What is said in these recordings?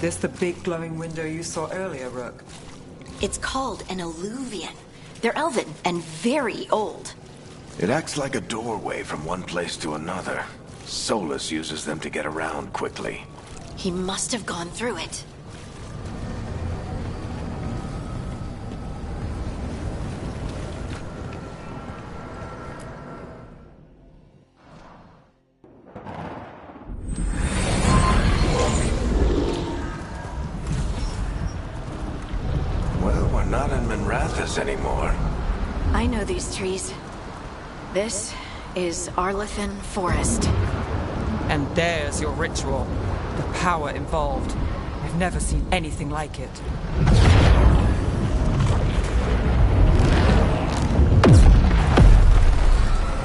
this the big glowing window you saw earlier, Rook? It's called an alluvian. They're elven and very old. It acts like a doorway from one place to another. Solus uses them to get around quickly. He must have gone through it. Well, we're not in Minrathous anymore. I know these trees. This is Arlethan Forest. And there's your ritual. The power involved. I've never seen anything like it.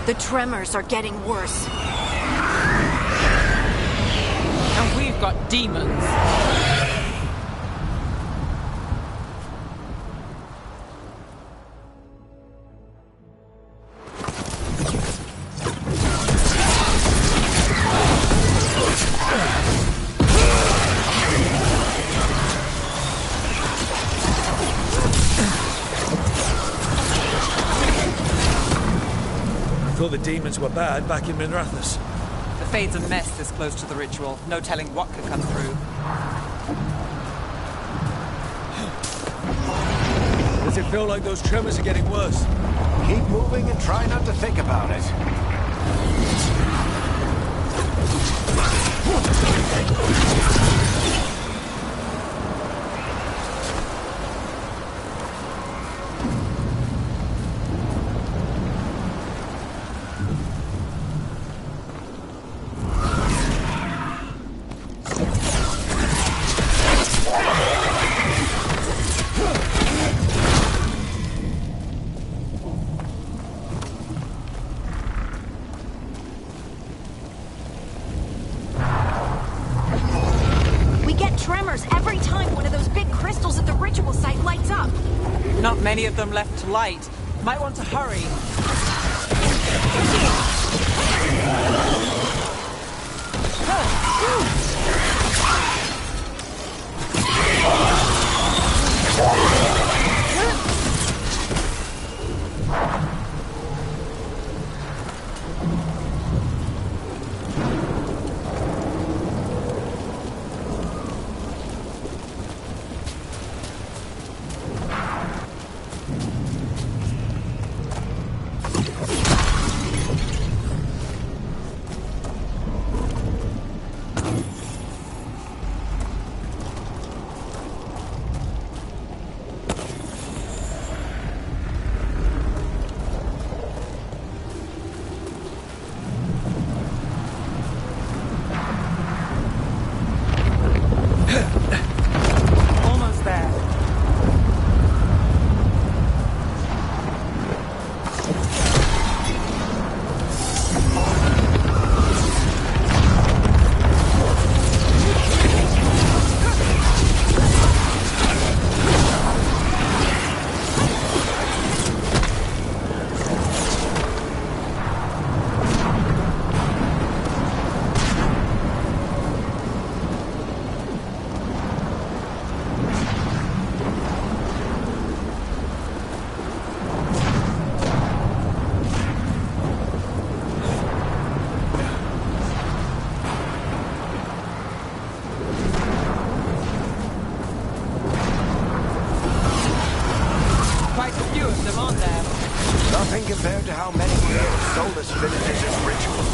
The tremors are getting worse. And we've got demons. I thought the demons were bad back in Minrathous. The Fade's a mess this close to the ritual. No telling what could come through. Does it feel like those tremors are getting worse? Keep moving and try not to think about it. Every time one of those big crystals at the ritual site lights up. Not many of them left to light. Might want to hurry. Nothing compared to how many years Solus finishes his ritual.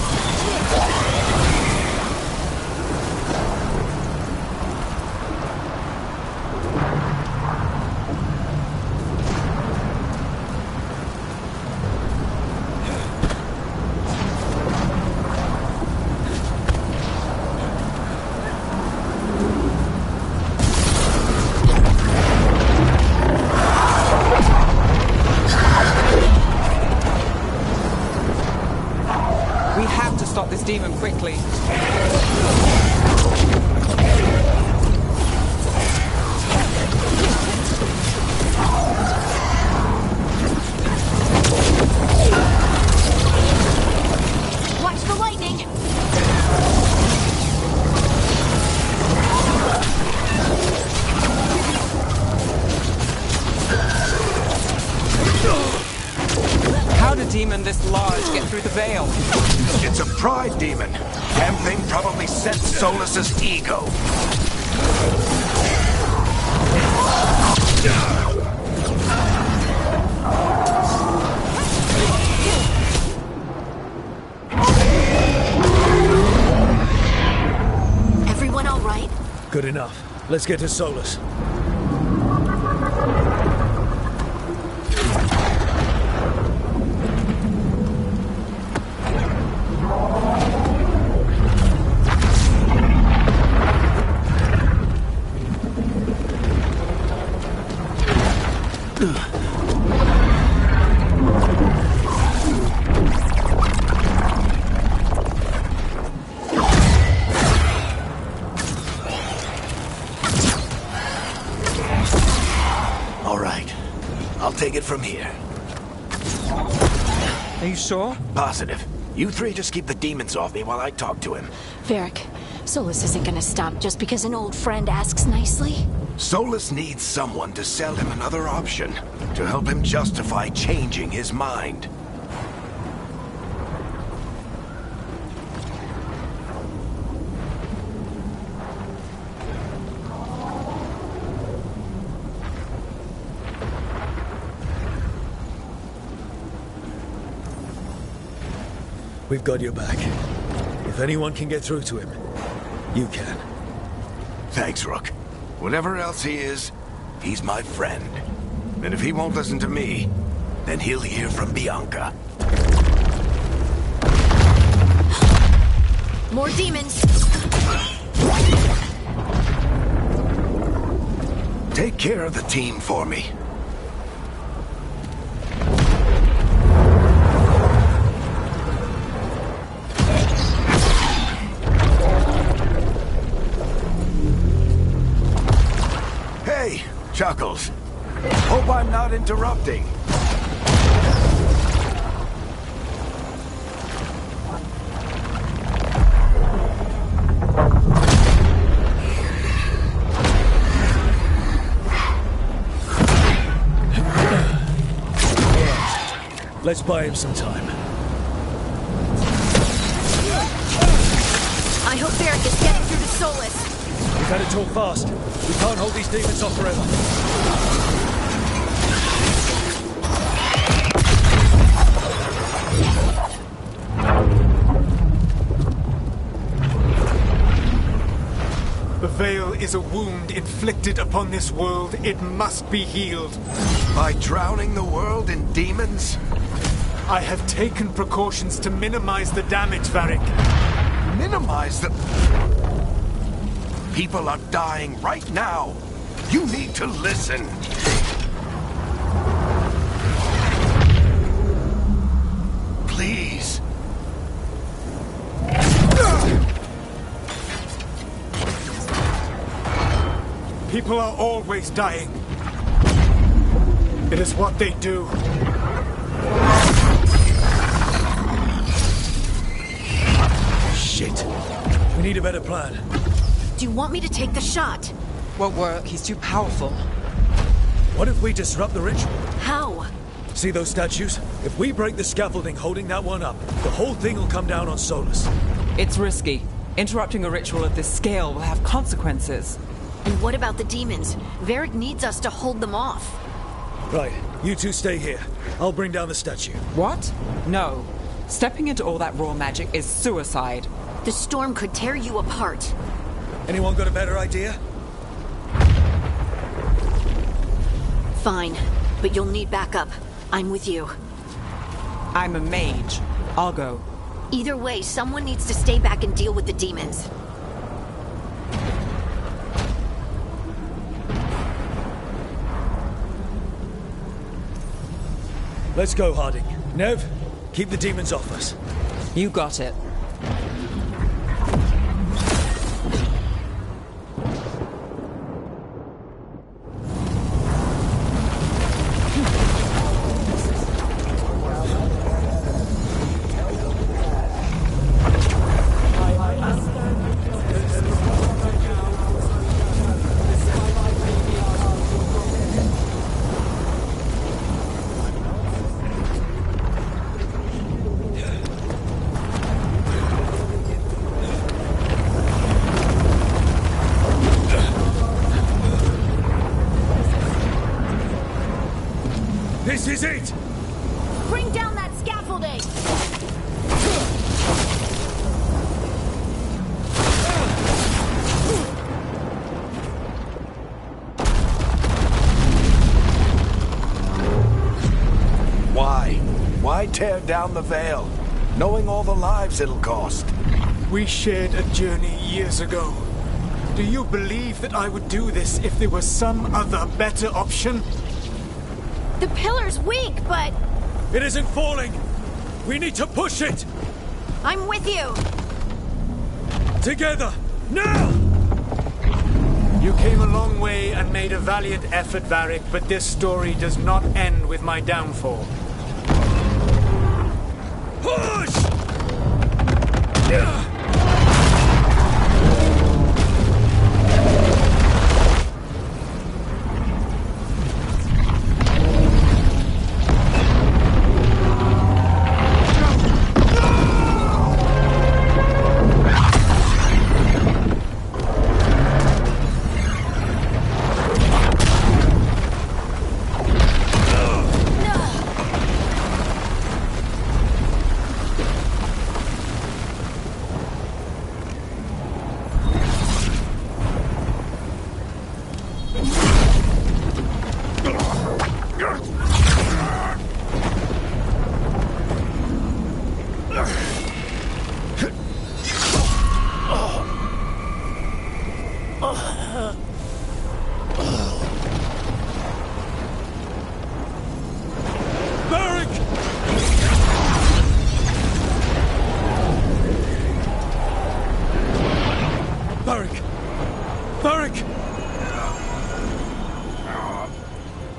Stop this demon quickly. Watch the lightning! this large get through the veil? It's a pride demon. Damn thing probably set Solus's ego. Everyone all right? Good enough. Let's get to Solus. Take it from here. Are you sure? Positive. You three just keep the demons off me while I talk to him. Varric, Solus isn't gonna stop just because an old friend asks nicely. Solus needs someone to sell him another option, to help him justify changing his mind. We've got your back. If anyone can get through to him, you can. Thanks, Rook. Whatever else he is, he's my friend. And if he won't listen to me, then he'll hear from Bianca. More demons! Take care of the team for me. Chuckles. Hope I'm not interrupting. Let's buy him some time. I hope Varric is getting through to Solus. We've got to talk fast. We can't hold these demons off forever. The veil is a wound inflicted upon this world. It must be healed. By drowning the world in demons? I have taken precautions to minimize the damage, Varric. Minimize the... People are dying right now. You need to listen. Please. People are always dying. It is what they do. Shit. We need a better plan. Do you want me to take the shot? Won't work. He's too powerful. What if we disrupt the ritual? How? See those statues? If we break the scaffolding holding that one up, the whole thing will come down on Solus. It's risky. Interrupting a ritual of this scale will have consequences. And what about the demons? Varric needs us to hold them off. Right, you two stay here. I'll bring down the statue. What? No. Stepping into all that raw magic is suicide. The storm could tear you apart. Anyone got a better idea? Fine, but you'll need backup. I'm with you. I'm a mage. I'll go. Either way, someone needs to stay back and deal with the demons. Let's go, Harding. Nev, keep the demons off us. You got it. is it? Bring down that scaffolding! Why? Why tear down the veil, knowing all the lives it'll cost? We shared a journey years ago. Do you believe that I would do this if there was some other better option? The pillar's weak, but It isn't falling! We need to push it! I'm with you! Together! Now! You came a long way and made a valiant effort, Varric, but this story does not end with my downfall. Push!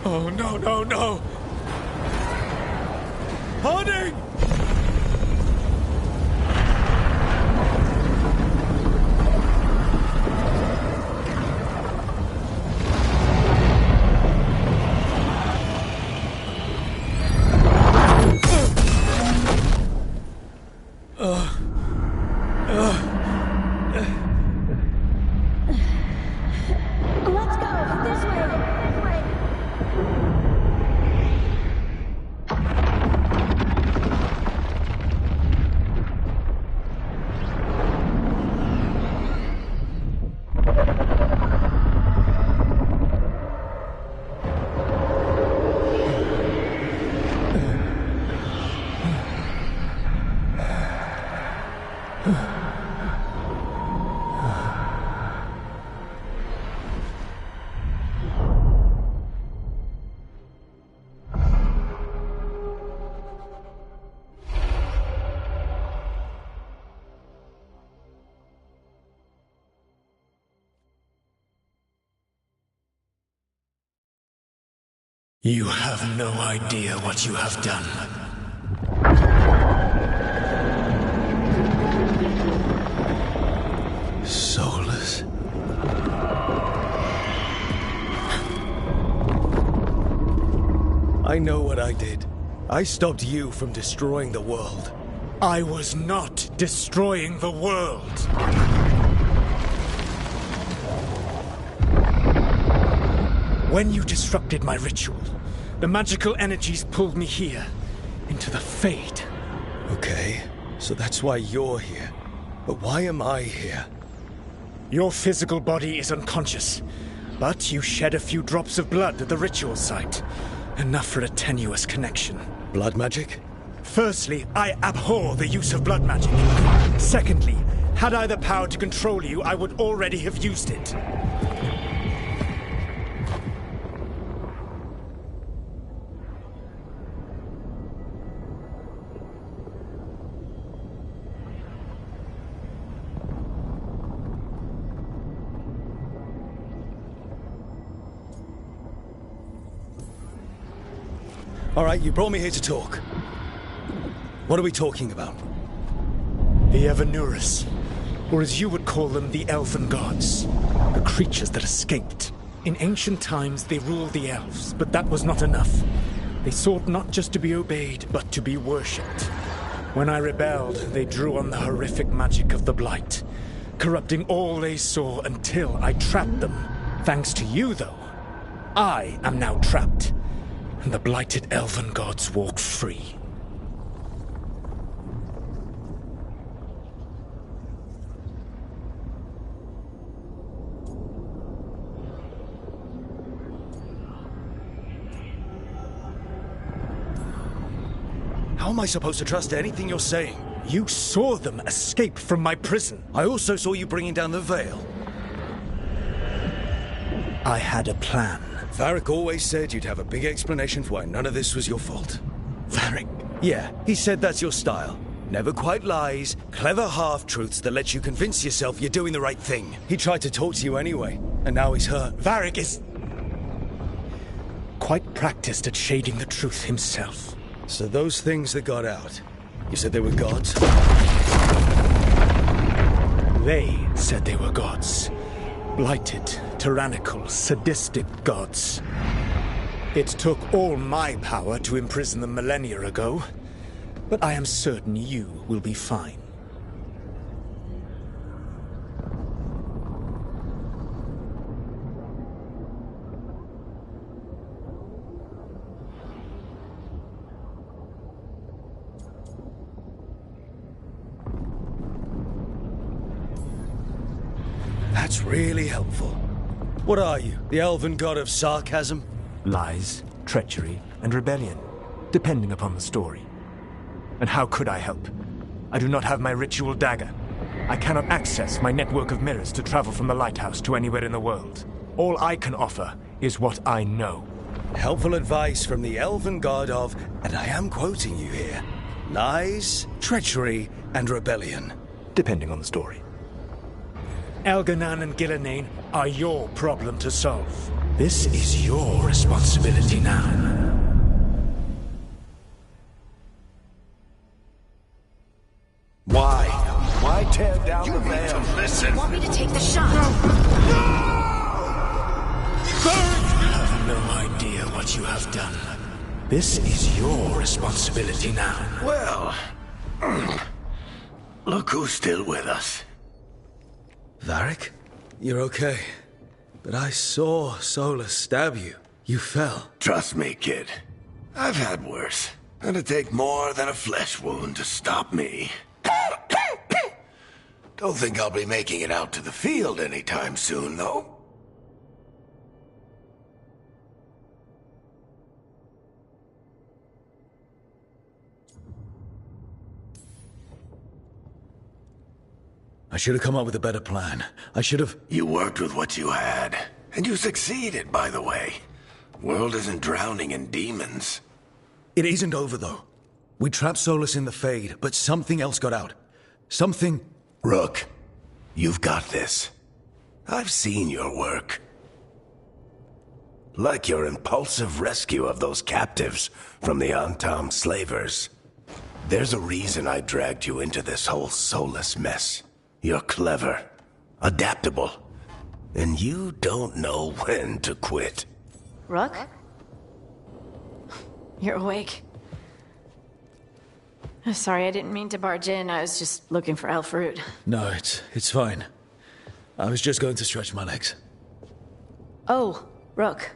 Oh, no, no, no! Harding! Let's go! This way! You have no idea what you have done. Soulless. I know what I did. I stopped you from destroying the world. I was not destroying the world. When you disrupted my ritual, the magical energies pulled me here, into the Fade. Okay, so that's why you're here. But why am I here? Your physical body is unconscious, but you shed a few drops of blood at the ritual site. Enough for a tenuous connection. Blood magic? Firstly, I abhor the use of blood magic. Secondly, had I the power to control you, I would already have used it. All right, you brought me here to talk. What are we talking about? The Evanurus, or as you would call them, the Elven Gods. The creatures that escaped. In ancient times, they ruled the elves, but that was not enough. They sought not just to be obeyed, but to be worshipped. When I rebelled, they drew on the horrific magic of the Blight, corrupting all they saw until I trapped them. Thanks to you, though, I am now trapped. and the blighted elven gods walk free. How am I supposed to trust anything you're saying? You saw them escape from my prison. I also saw you bringing down the veil. I had a plan. Varric always said you'd have a big explanation for why none of this was your fault. Varric. Yeah, he said that's your style. Never quite lies, clever half-truths that let you convince yourself you're doing the right thing. He tried to talk to you anyway, and now he's hurt. Varric is quite practiced at shading the truth himself. So those things that got out, you said they were gods? They said they were gods. Blighted, tyrannical, sadistic gods. It took all my power to imprison them millennia ago, but I am certain you will be fine. That's really helpful. What are you, the elven god of sarcasm? Lies, treachery, and rebellion, depending upon the story. And how could I help? I do not have my ritual dagger. I cannot access my network of mirrors to travel from the lighthouse to anywhere in the world. All I can offer is what I know. Helpful advice from the elven god of, and I am quoting you here, lies, treachery, and rebellion. Depending on the story. Elganan and Gillenane are your problem to solve. This is your responsibility now. Why? Why tear down the veil? Listen. Want me to take the shot? You have no idea what you have done. This is your responsibility now. Well, look who's still with us. Varric? You're okay. But I saw Solus stab you. You fell. Trust me, kid. I've had worse. It'd take more than a flesh wound to stop me. Don't think I'll be making it out to the field anytime soon, though. I should have come up with a better plan. I should have... You worked with what you had. And you succeeded, by the way. World isn't drowning in demons. It isn't over, though. We trapped Solus in the Fade, but something else got out. Something... Rook, you've got this. I've seen your work. Like your impulsive rescue of those captives from the Antam slavers. There's a reason I dragged you into this whole Solus mess. You're clever, adaptable, and you don't know when to quit. Rook? You're awake. Sorry, I didn't mean to barge in. I was just looking for Elfroot. No, it's fine. I was just going to stretch my legs. Oh, Rook.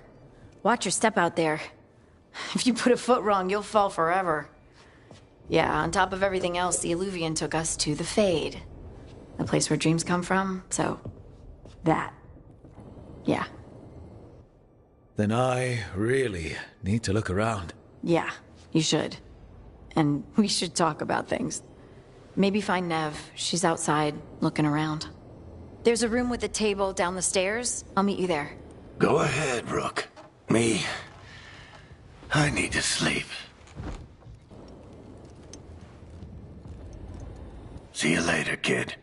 Watch your step out there. If you put a foot wrong, you'll fall forever. Yeah, on top of everything else, the Illuvian took us to the Fade. The place where dreams come from, so... that. Yeah. Then I really need to look around. Yeah, you should. And we should talk about things. Maybe find Nev. She's outside, looking around. There's a room with a table down the stairs. I'll meet you there. Go ahead, Rook. Me... I need to sleep. See you later, kid.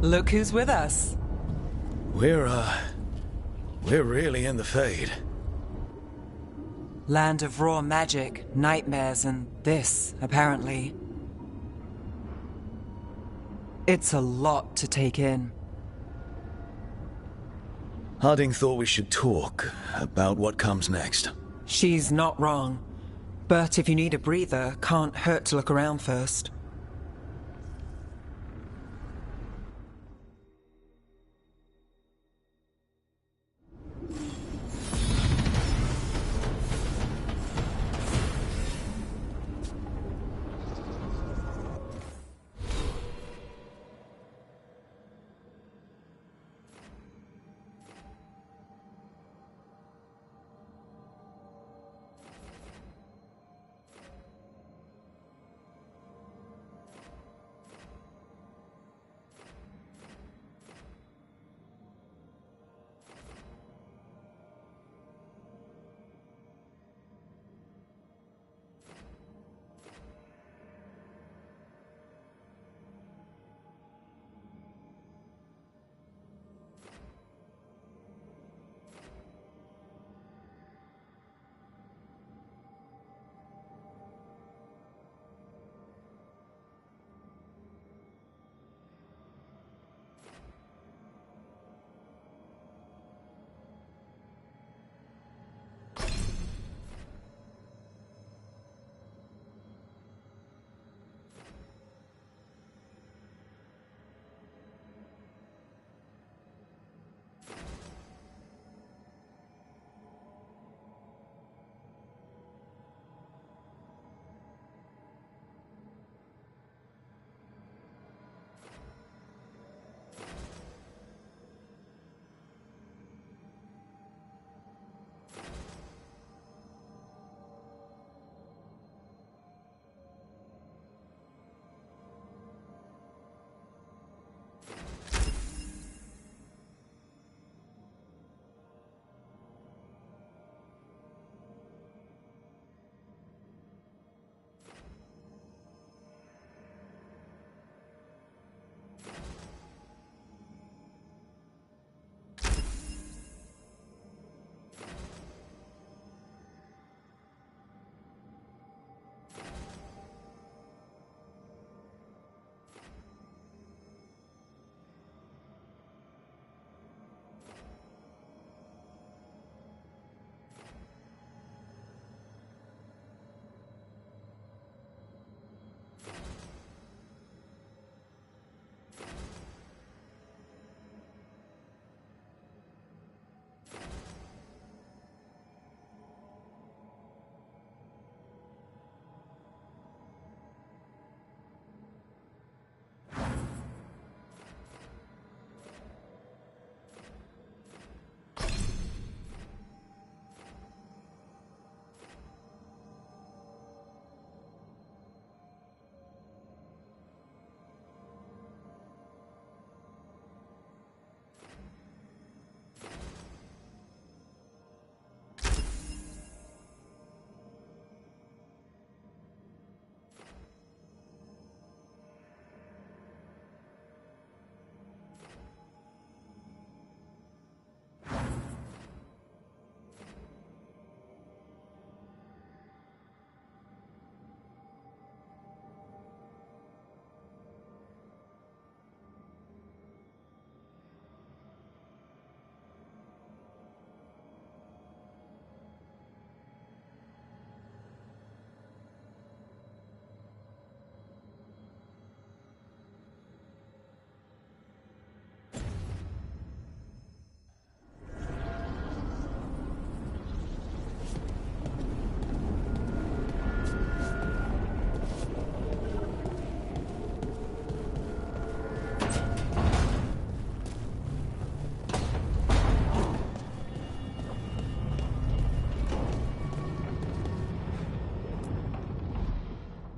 Look who's with us. We're really in the Fade. Land of raw magic, nightmares, and this, apparently. It's a lot to take in. Harding thought we should talk about what comes next. She's not wrong. But if you need a breather, can't hurt to look around first.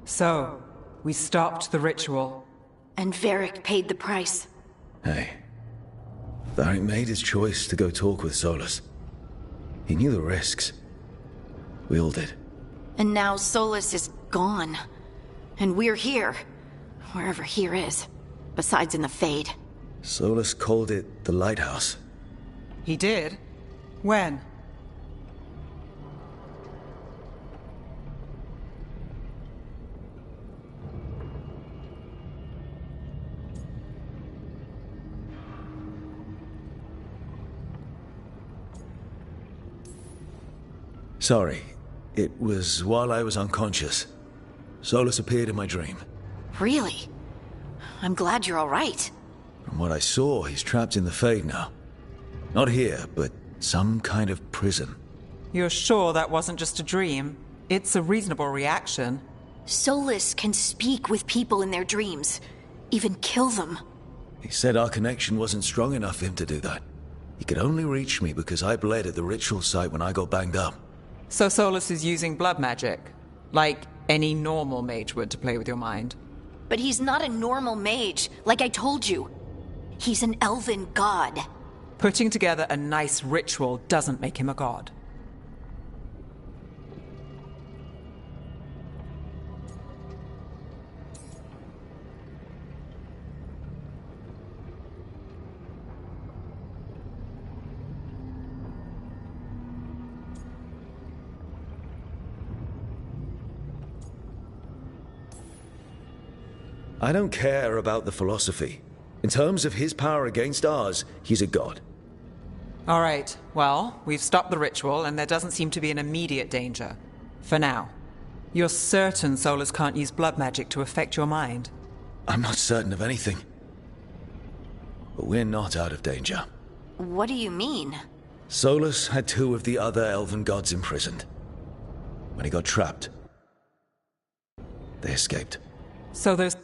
So, we stopped the ritual. And Varric paid the price. Hey. Varric made his choice to go talk with Solus. He knew the risks. We all did. And now Solus is gone. And we're here. Wherever here is. Besides in the Fade. Solus called it the lighthouse. He did? When? Sorry, it was while I was unconscious. Solus appeared in my dream. Really? I'm glad you're all right. From what I saw, he's trapped in the Fade now. Not here, but some kind of prison. You're sure that wasn't just a dream? It's a reasonable reaction. Solus can speak with people in their dreams, even kill them. He said our connection wasn't strong enough for him to do that. He could only reach me because I bled at the ritual site when I got banged up. So Solus is using blood magic, like any normal mage would to play with your mind. But he's not a normal mage, like I told you. He's an elven god. Putting together a nice ritual doesn't make him a god. I don't care about the philosophy. In terms of his power against ours, he's a god. All right, well, we've stopped the ritual and there doesn't seem to be an immediate danger. For now. You're certain Solus can't use blood magic to affect your mind? I'm not certain of anything. But we're not out of danger. What do you mean? Solus had 2 of the other elven gods imprisoned. When he got trapped, they escaped. So there's...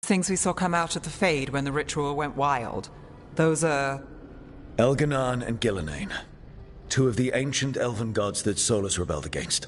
things we saw come out of the Fade when the ritual went wild. Those are... Elganan and Gillenane. 2 of the ancient elven gods that Solus rebelled against.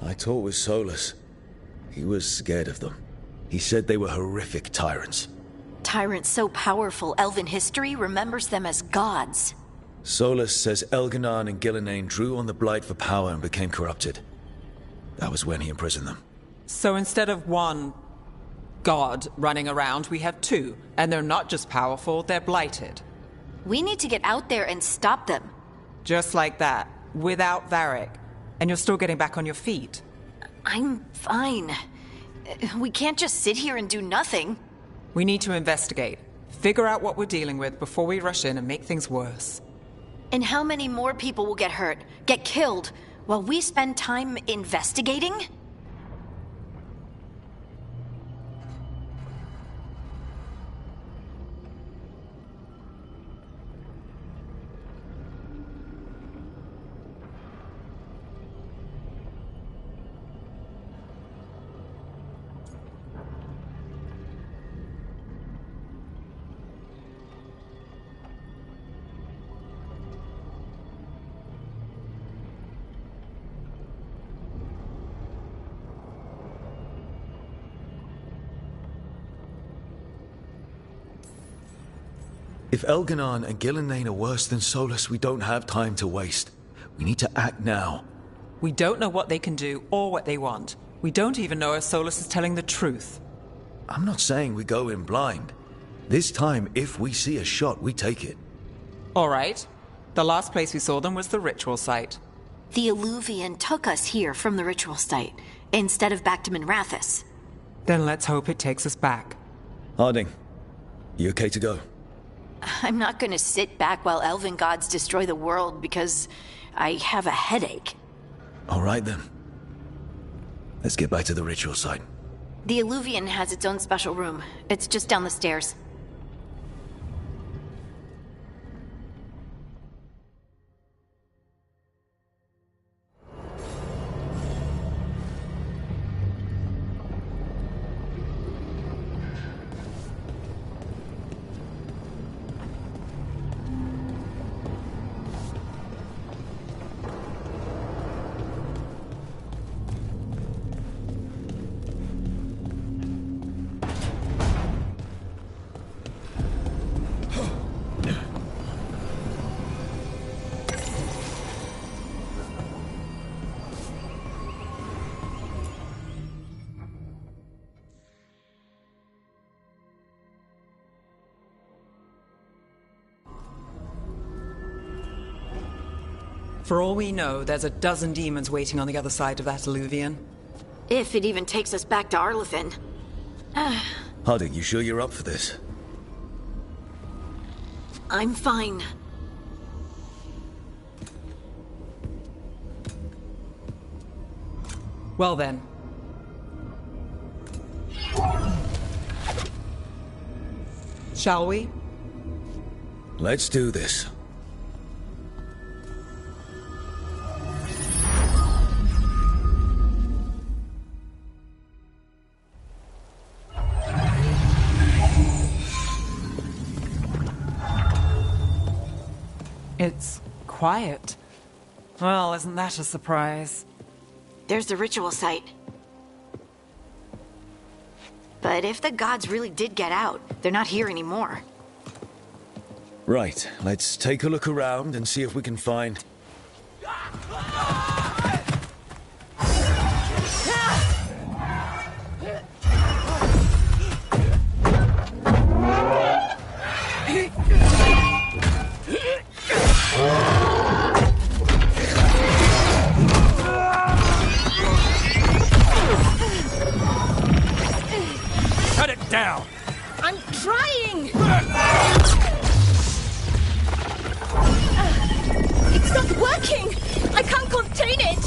I talked with Solus. He was scared of them. He said they were horrific tyrants. Tyrants so powerful, elven history remembers them as gods. Solus says Elganan and Gillenane drew on the Blight for power and became corrupted. That was when he imprisoned them. So instead of 1 god running around, we have 2. And they're not just powerful, they're blighted. We need to get out there and stop them. Just like that, without Varric. And you're still getting back on your feet. I'm fine. We can't just sit here and do nothing. We need to investigate. Figure out what we're dealing with before we rush in and make things worse. And how many more people will get hurt, get killed, while we spend time investigating? If Elganon and Gillenane are worse than Solus, we don't have time to waste. We need to act now. We don't know what they can do or what they want. We don't even know if Solus is telling the truth. I'm not saying we go in blind. This time, if we see a shot, we take it. All right. The last place we saw them was the ritual site. The Illuvian took us here from the ritual site, instead of back to Minrathous. Then let's hope it takes us back. Harding, you okay to go? I'm not gonna sit back while elven gods destroy the world because I have a headache. All right then. Let's get back to the ritual site. The Illuvian has its own special room. It's just down the stairs. For all we know, there's a dozen demons waiting on the other side of that Illuvian. If it even takes us back to Arlethan. Harding, you sure you're up for this? I'm fine. Well then. Shall we? Let's do this. It's quiet. Well, isn't that a surprise? There's the ritual site. But if the gods really did get out, they're not here anymore. Right, let's take a look around and see if we can find... Cut it down! I'm trying! It's not working! I can't contain it!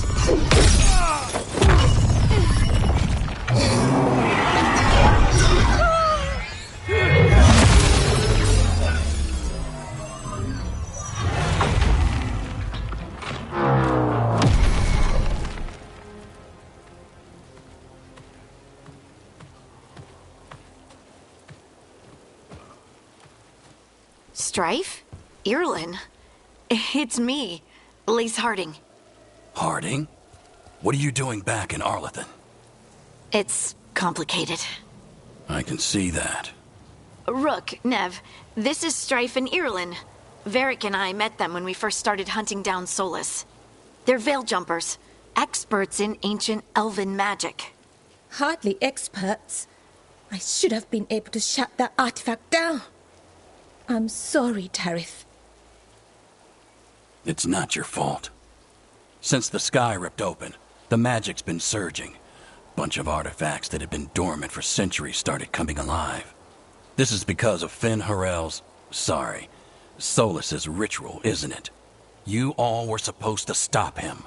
Strife? Irlin? It's me, Lace Harding. Harding? What are you doing back in Arlethan? It's complicated. I can see that. Rook, Nev, this is Strife and Irlin. Varric and I met them when we first started hunting down Solus. They're veil jumpers, experts in ancient elven magic. Hardly experts. I should have been able to shut that artifact down. I'm sorry, Tarith. It's not your fault. Since the sky ripped open, the magic's been surging. Bunch of artifacts that had been dormant for centuries started coming alive. This is because of Solus's ritual, isn't it? You all were supposed to stop him.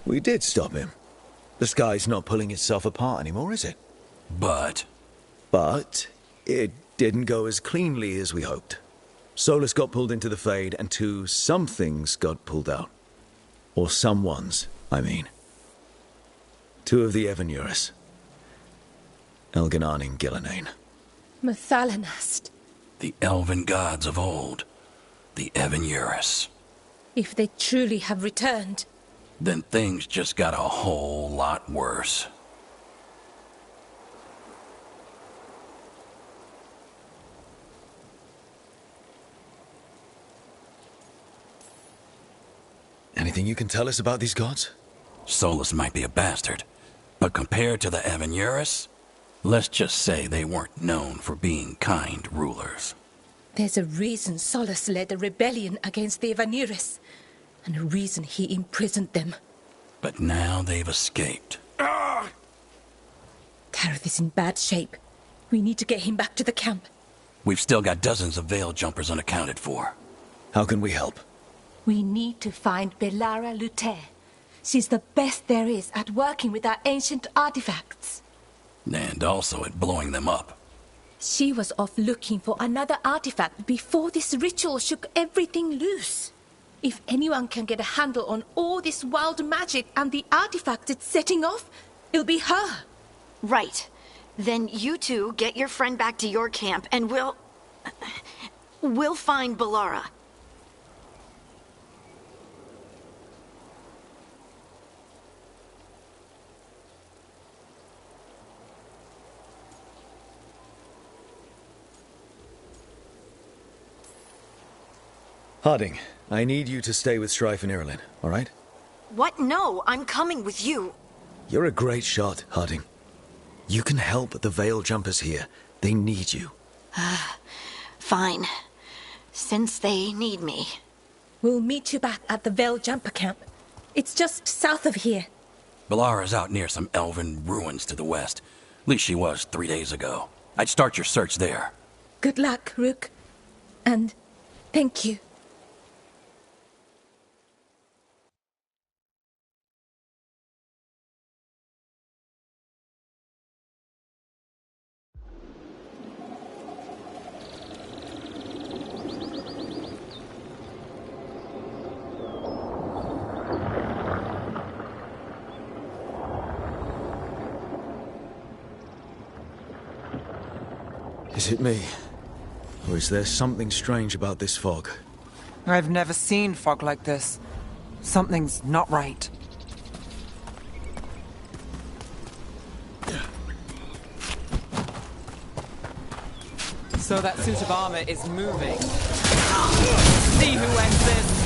We did stop him. The sky's not pulling itself apart anymore, is it? But it didn't go as cleanly as we hoped. Solus got pulled into the Fade, and some things got pulled out. Or someones, I mean. 2 of the Evanurus. Elganan and Gillenane. Mathalanast. the elven gods of old, the Evanurus. If they truly have returned, Then things just got a whole lot worse. Anything you can tell us about these gods? Solus might be a bastard, but compared to the Evanurus, let's just say they weren't known for being kind rulers. there's a reason Solus led a rebellion against the Evanurus, and a reason he imprisoned them. But now they've escaped. Gareth is in bad shape. We need to get him back to the camp. We've still got dozens of veil jumpers unaccounted for. How can we help? We need to find Belara Luther. She's the best there is at working with our ancient artifacts. And also at blowing them up. She was off looking for another artifact before this ritual shook everything loose. If anyone can get a handle on all this wild magic and the artifact it's setting off, it'll be her. Right. Then you two get your friend back to your camp and we'll find Belara. Harding, I need you to stay with Strife and Irilyn, all right? What? No, I'm coming with you. You're a great shot, Harding. You can help the Veil Jumpers here. They need you. Fine. Since they need me. We'll meet you back at the Veil Jumper camp. It's just south of here. Belara's out near some elven ruins to the west. At least she was 3 days ago. I'd start your search there. Good luck, Rook. And thank you. Is it me? Or is there something strange about this fog? I've never seen fog like this. Something's not right. So that suit of armor is moving. See who ends this!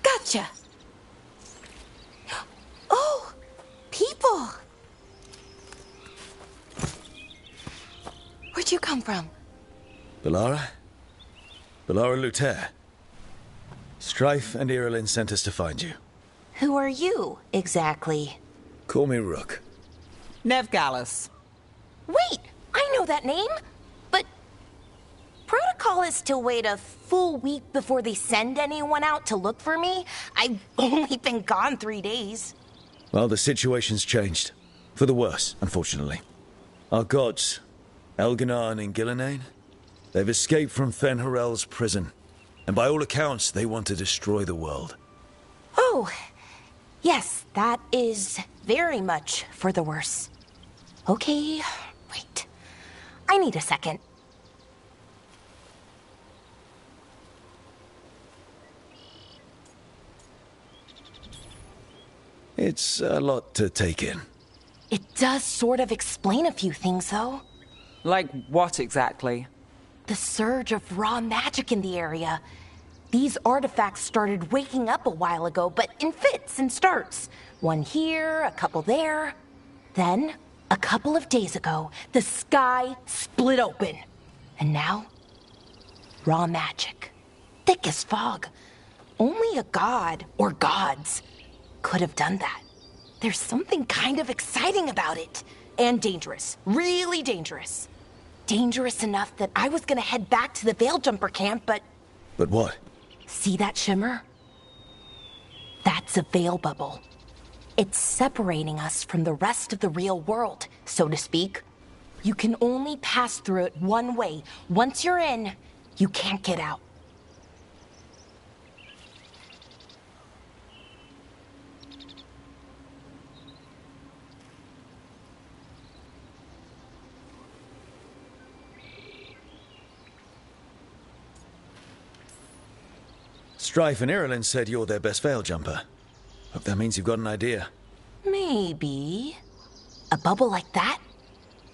Gotcha! Oh! People! Where'd you come from? Belara? Belara Luther. Strife and Irilyn sent us to find you. Who are you, exactly? Call me Rook. Nev Gallus. Wait, I know that name! But protocol is to wait a full week before they send anyone out to look for me. I've only been gone 3 days. Well, the situation's changed. For the worse, unfortunately. Our gods, Elganan and Gillenane, they've escaped from Fen'Harel's prison. And by all accounts, they want to destroy the world. Oh, yes, that is very much for the worse. Okay, wait. I need a second. It's a lot to take in. It does sort of explain a few things, though. Like what exactly? The surge of raw magic in the area. These artifacts started waking up a while ago, but in fits and starts. One here, a couple there. Then, a couple of days ago, the sky split open. And now, raw magic. Thick as fog. Only a god, or gods, could have done that. There's something kind of exciting about it. And dangerous. Really dangerous. Dangerous enough that I was gonna head back to the Veil Jumper camp, but... But what? See that shimmer? That's a veil bubble. It's separating us from the rest of the real world, so to speak. You can only pass through it one way. Once you're in, you can't get out. Strife and Ireland said you're their best veil jumper. Hope that means you've got an idea. Maybe. A bubble like that?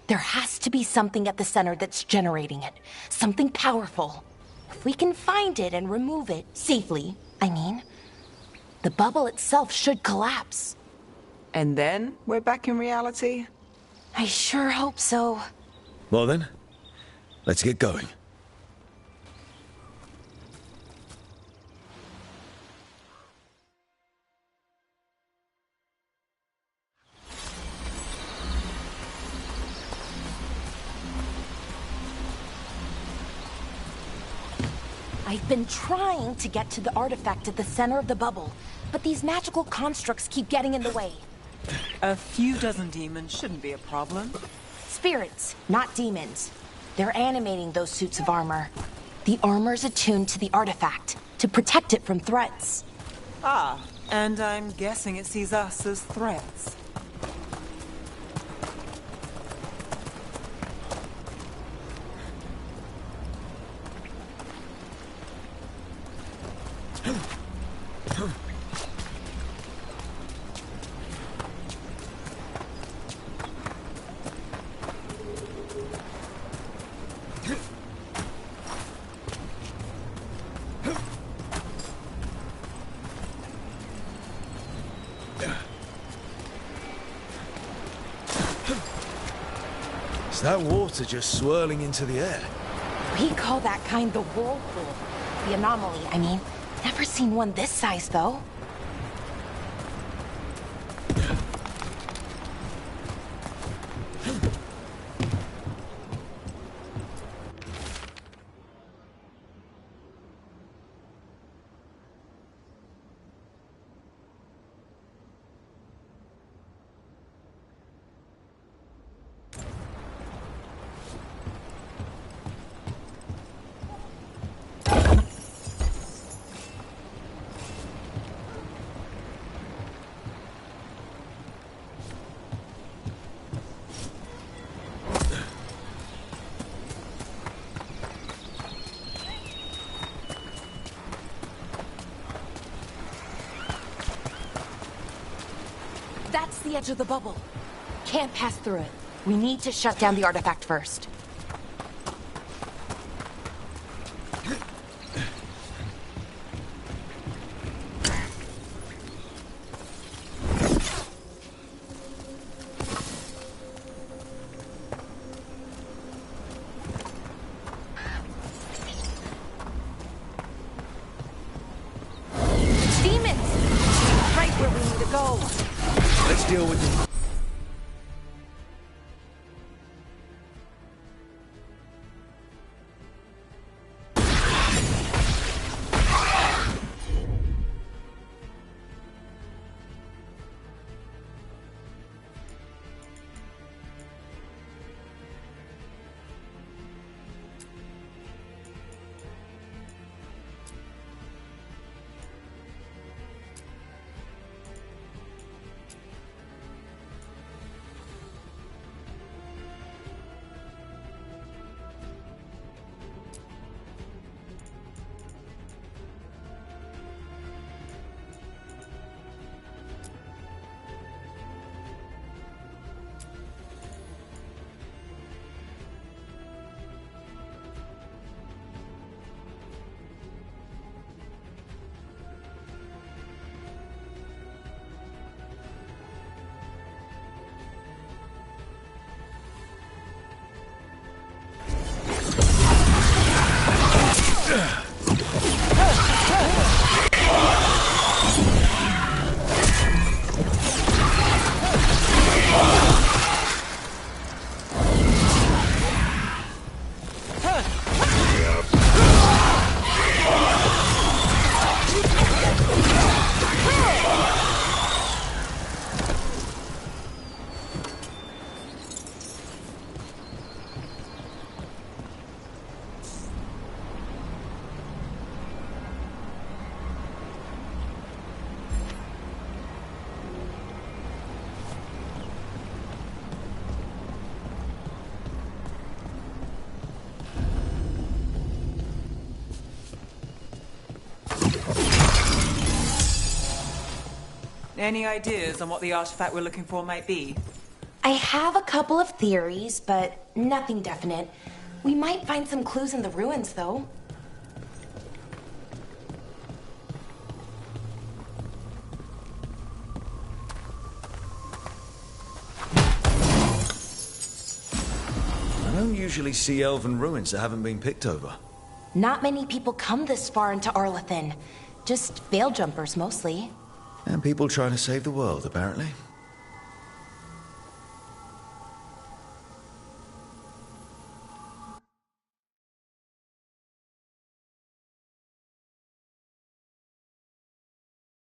There has to be something at the center that's generating it. Something powerful. If we can find it and remove it, safely, I mean, the bubble itself should collapse. And then we're back in reality? I sure hope so. Well then, let's get going. I've been trying to get to the artifact at the center of the bubble, but these magical constructs keep getting in the way. A few dozen demons shouldn't be a problem. Spirits, not demons. They're animating those suits of armor. The armor's attuned to the artifact, to protect it from threats. Ah, and I'm guessing it sees us as threats. Is that water just swirling into the air? We call that kind the whirlpool. The anomaly, I mean. Never seen one this size, though. That's the edge of the bubble. Can't pass through it. We need to shut down the artifact first. Demons! Right where we need to go. Let's deal with them. Any ideas on what the artifact we're looking for might be? I have a couple of theories, but nothing definite. We might find some clues in the ruins, though. I don't usually see elven ruins that haven't been picked over. Not many people come this far into Arlathan. Just veil jumpers, mostly. And people trying to save the world, apparently.